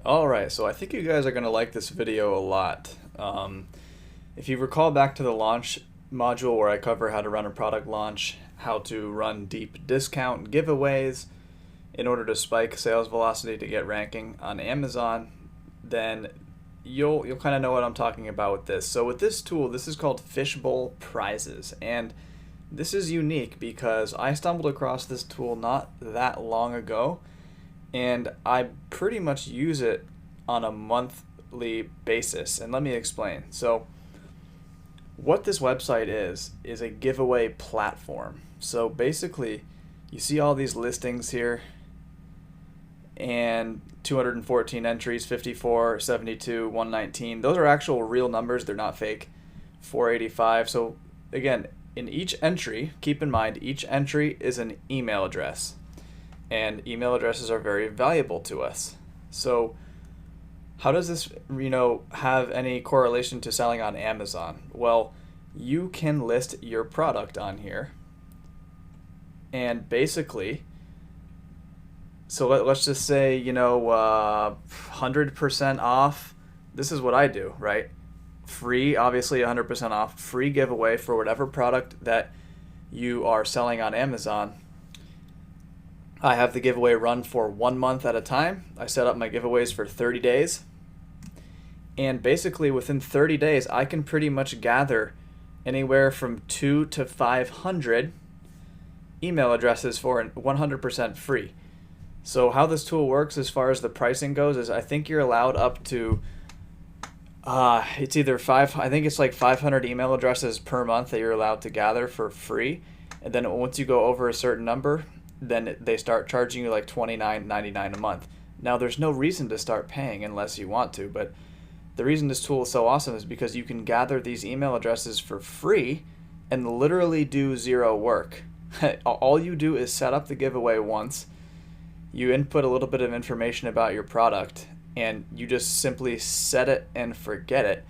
Alright, so I think you guys are going to like this video a lot. If you recall back to the launch module where I cover how to run a product launch, how to run deep discount giveaways in order to spike sales velocity to get ranking on Amazon, then you'll kind of know what I'm talking about with this. So with this tool, this is called Fishbowl Prizes, and this is unique because I stumbled across this tool not that long ago, and I pretty much use it on a monthly basis. And let me explain. So what this website is a giveaway platform. So basically, you see all these listings here, and 214 entries, 54, 72, 119. Those are actual real numbers. They're not fake. 485. So again, in each entry, keep in mind, each entry is an email address. And email addresses are very valuable to us. So how does this, have any correlation to selling on Amazon? Well, you can list your product on here. And basically, so let's just say, 100% off. This is what I do, right? Free, obviously 100% off, free giveaway for whatever product that you are selling on Amazon. I have the giveaway run for 1 month at a time. I set up my giveaways for 30 days. And basically within 30 days, I can pretty much gather anywhere from 2 to 500 email addresses for 100% free. So how this tool works as far as the pricing goes is I think you're allowed up to, it's either I think it's like 500 email addresses per month that you're allowed to gather for free. And then once you go over a certain number, then they start charging you like $29.99 a month. Now, there's no reason to start paying unless you want to, but the reason this tool is so awesome is because you can gather these email addresses for free and literally do zero work. All you do is set up the giveaway once, you input a little bit of information about your product, and you just simply set it and forget it.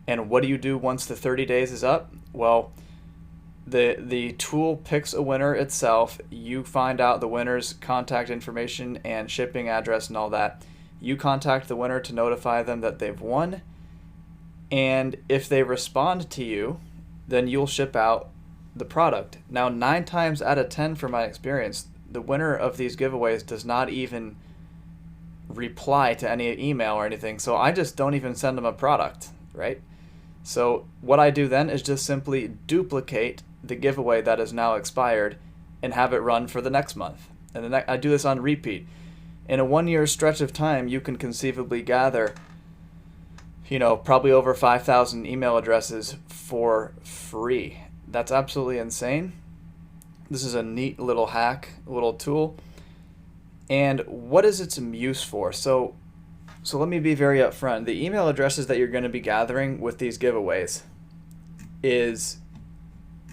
And what do you do once the 30 days is up? Well, the tool picks a winner itself. You find out the winner's contact information and shipping address and all that. You contact the winner to notify them that they've won. And if they respond to you, then you'll ship out the product. Now, 9 times out of 10 from my experience, the winner of these giveaways does not even reply to any email or anything. So I just don't even send them a product, right? So what I do then is just simply duplicate the giveaway that is now expired and have it run for the next month. And then I do this on repeat. In a 1 year stretch of time, you can conceivably gather, probably over 5,000 email addresses for free. That's absolutely insane. This is a neat little hack, a little tool. And what is its use for? So let me be very upfront. The email addresses that you're going to be gathering with these giveaways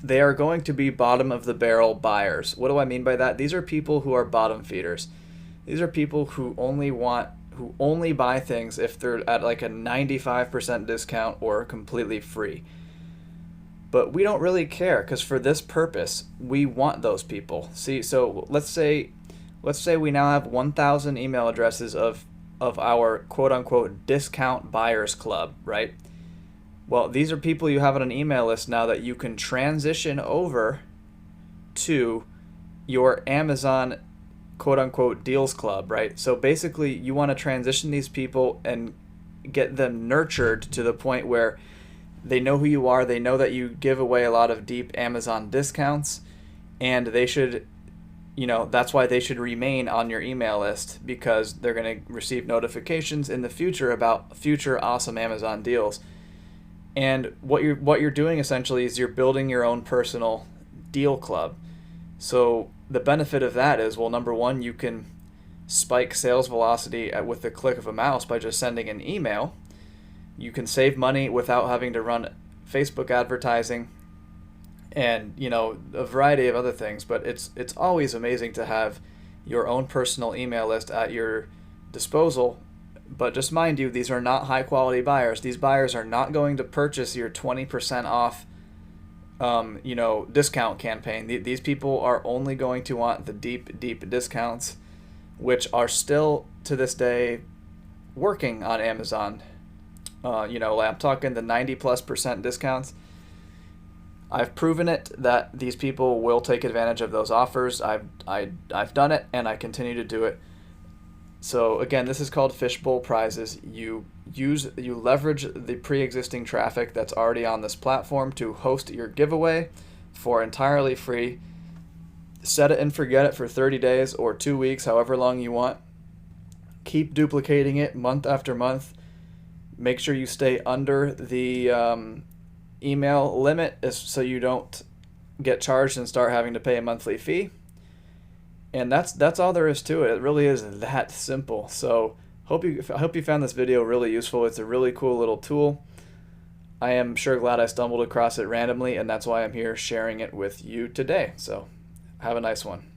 they are going to be bottom of the barrel buyers. What do I mean by that? These are people who are bottom feeders. These are people who only buy things if they're at like a 95% discount or completely free. But we don't really care, because for this purpose, we want those people. See, so let's say we now have 1,000 email addresses of our quote-unquote discount buyers club, right? Well, these are people you have on an email list now that you can transition over to your Amazon quote-unquote deals club, right? So basically, you want to transition these people and get them nurtured to the point where they know who you are, they know that you give away a lot of deep Amazon discounts, and they should, that's why they should remain on your email list, because they're going to receive notifications in the future about future awesome Amazon deals. And what you're doing essentially is you're building your own personal deal club. So the benefit of that is, well, number one, you can spike sales velocity with the click of a mouse by just sending an email. You can save money without having to run Facebook advertising and, a variety of other things. But it's always amazing to have your own personal email list at your disposal. But just mind you, these are not high quality buyers. These buyers are not going to purchase your 20% off discount campaign. These people are only going to want the deep discounts, which are still to this day working on Amazon. I'm talking the 90+% discounts. I've proven it that these people will take advantage of those offers. I've done it, and I continue to do it. So again, this is called fishbowl prizes. You leverage the pre-existing traffic that's already on this platform to host your giveaway for entirely free. Set it and forget it for 30 days or 2 weeks, however long you want. Keep duplicating it month after month. Make sure you stay under the email limit so you don't get charged and start having to pay a monthly fee. And that's all there is to it. It really is that simple. So I hope you found this video really useful. It's a really cool little tool. I am sure glad I stumbled across it randomly, and that's why I'm here sharing it with you today. So have a nice one.